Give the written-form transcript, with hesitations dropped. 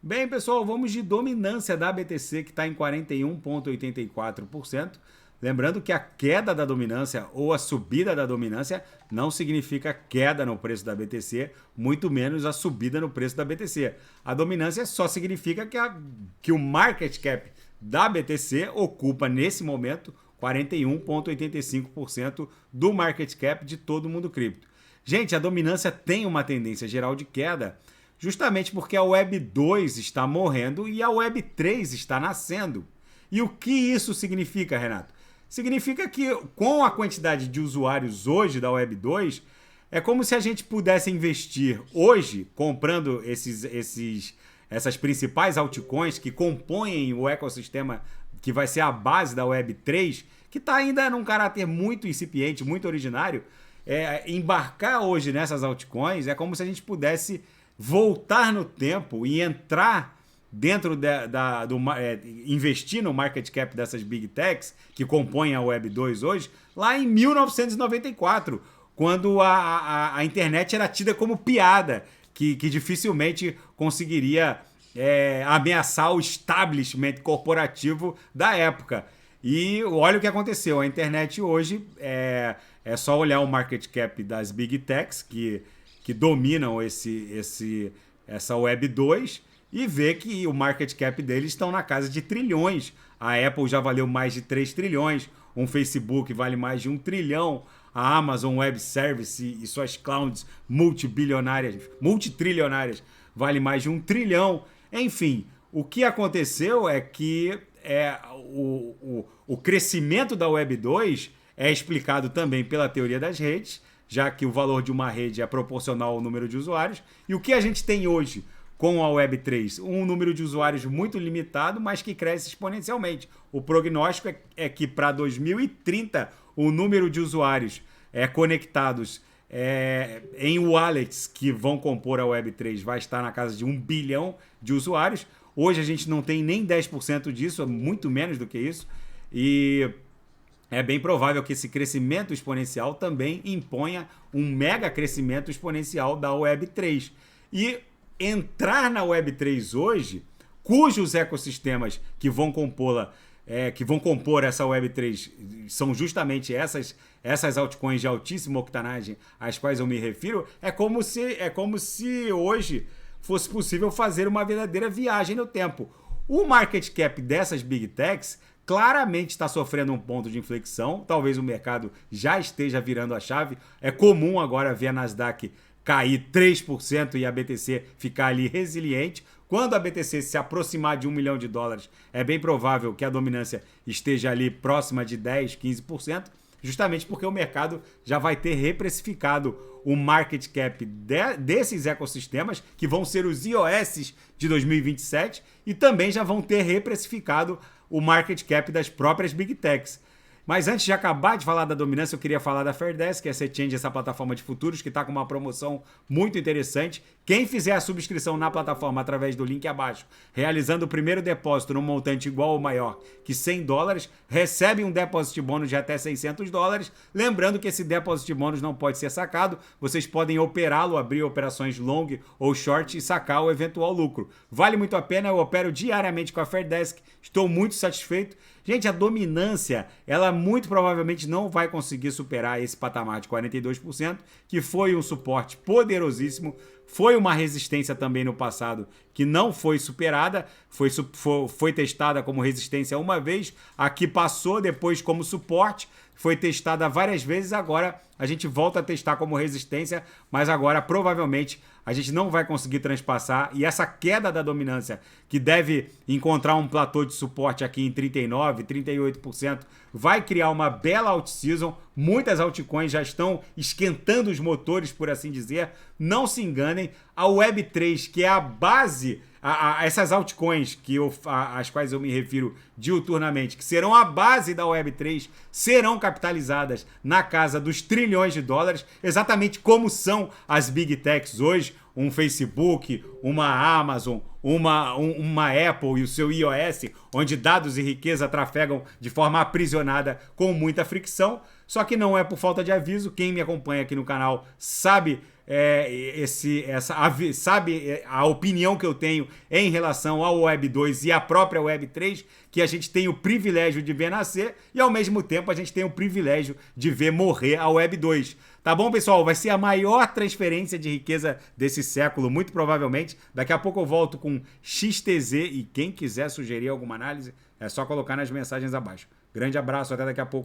Bem, pessoal, vamos de dominância da BTC, que está em 41,84%. Lembrando que a queda da dominância ou a subida da dominância não significa queda no preço da BTC, muito menos a subida no preço da BTC. A dominância só significa que o market cap da BTC ocupa, nesse momento, 41,85% do market cap de todo mundo cripto. Gente, a dominância tem uma tendência geral de queda, justamente porque a Web 2 está morrendo e a Web 3 está nascendo. E o que isso significa, Renato? Significa que com a quantidade de usuários hoje da Web 2, é como se a gente pudesse investir hoje, comprando essas principais altcoins que compõem o ecossistema que vai ser a base da Web 3, que está ainda num caráter muito incipiente, muito originário. Embarcar hoje nessas altcoins é como se a gente pudesse voltar no tempo e entrar dentro investir no market cap dessas big techs que compõem a Web 2 hoje, lá em 1994, quando a internet era tida como piada, que dificilmente conseguiria ameaçar o establishment corporativo da época. E olha o que aconteceu, a internet hoje é só olhar o market cap das big techs que dominam essa Web 2 e ver que o market cap deles estão na casa de trilhões. A Apple já valeu mais de 3 trilhões, um Facebook vale mais de 1 trilhão, a Amazon Web Service e suas clouds multitrilionárias vale mais de 1 trilhão. Enfim, o que aconteceu é que o crescimento da Web 2 é explicado também pela teoria das redes, já que o valor de uma rede é proporcional ao número de usuários. E o que a gente tem hoje com a Web 3? Um número de usuários muito limitado, mas que cresce exponencialmente. O prognóstico é que para 2030 o número de usuários conectados em wallets que vão compor a Web 3 vai estar na casa de 1 bilhão de usuários. Hoje a gente não tem nem 10% disso, é muito menos do que isso. E é bem provável que esse crescimento exponencial também imponha um mega crescimento exponencial da Web 3. E entrar na Web 3 hoje, cujos ecossistemas que vão compor essa Web 3 são justamente essas altcoins de altíssima octanagem às quais eu me refiro, é como se hoje fosse possível fazer uma verdadeira viagem no tempo. O market cap dessas big techs claramente está sofrendo um ponto de inflexão, talvez o mercado já esteja virando a chave. É comum agora ver a Nasdaq cair 3% e a BTC ficar ali resiliente. Quando a BTC se aproximar de $1 milhão, é bem provável que a dominância esteja ali próxima de 10%, 15%, justamente porque o mercado já vai ter reprecificado o market cap desses ecossistemas, que vão ser os iOS de 2027, e também já vão ter reprecificado o market cap das próprias big techs. Mas antes de acabar de falar da dominância, eu queria falar da Fairdesk, que é essa exchange, essa plataforma de futuros, que está com uma promoção muito interessante. Quem fizer a subscrição na plataforma através do link abaixo, realizando o primeiro depósito num montante igual ou maior que $100, recebe um depósito bônus de até $600. Lembrando que esse depósito bônus não pode ser sacado, vocês podem operá-lo, abrir operações long ou short e sacar o eventual lucro. Vale muito a pena, eu opero diariamente com a Fairdesk, estou muito satisfeito. Gente, a dominância, ela muito provavelmente não vai conseguir superar esse patamar de 42%, que foi um suporte poderosíssimo, foi uma resistência também no passado que não foi superada, foi testada como resistência uma vez, aqui passou depois como suporte, foi testada várias vezes, agora a gente volta a testar como resistência, mas agora provavelmente a gente não vai conseguir transpassar, e essa queda da dominância, que deve encontrar um platô de suporte aqui em 39%, 38%, vai criar uma bela alt-season. Muitas altcoins já estão esquentando os motores, por assim dizer. Não se enganem, a Web3, que é a base, essas altcoins às quais eu me refiro diuturnamente, que serão a base da Web3, serão capitalizadas na casa dos trilhões de dólares, exatamente como são as big techs hoje, um Facebook, uma Amazon, uma Apple e o seu iOS, onde dados e riqueza trafegam de forma aprisionada com muita fricção. Só que não é por falta de aviso, quem me acompanha aqui no canal sabe sabe a opinião que eu tenho em relação ao Web 2 e à própria Web 3, que a gente tem o privilégio de ver nascer e ao mesmo tempo a gente tem o privilégio de ver morrer a Web 2. Tá bom, pessoal? Vai ser a maior transferência de riqueza desse século, muito provavelmente. Daqui a pouco eu volto com XTZ e quem quiser sugerir alguma análise, é só colocar nas mensagens abaixo. Grande abraço, até daqui a pouco.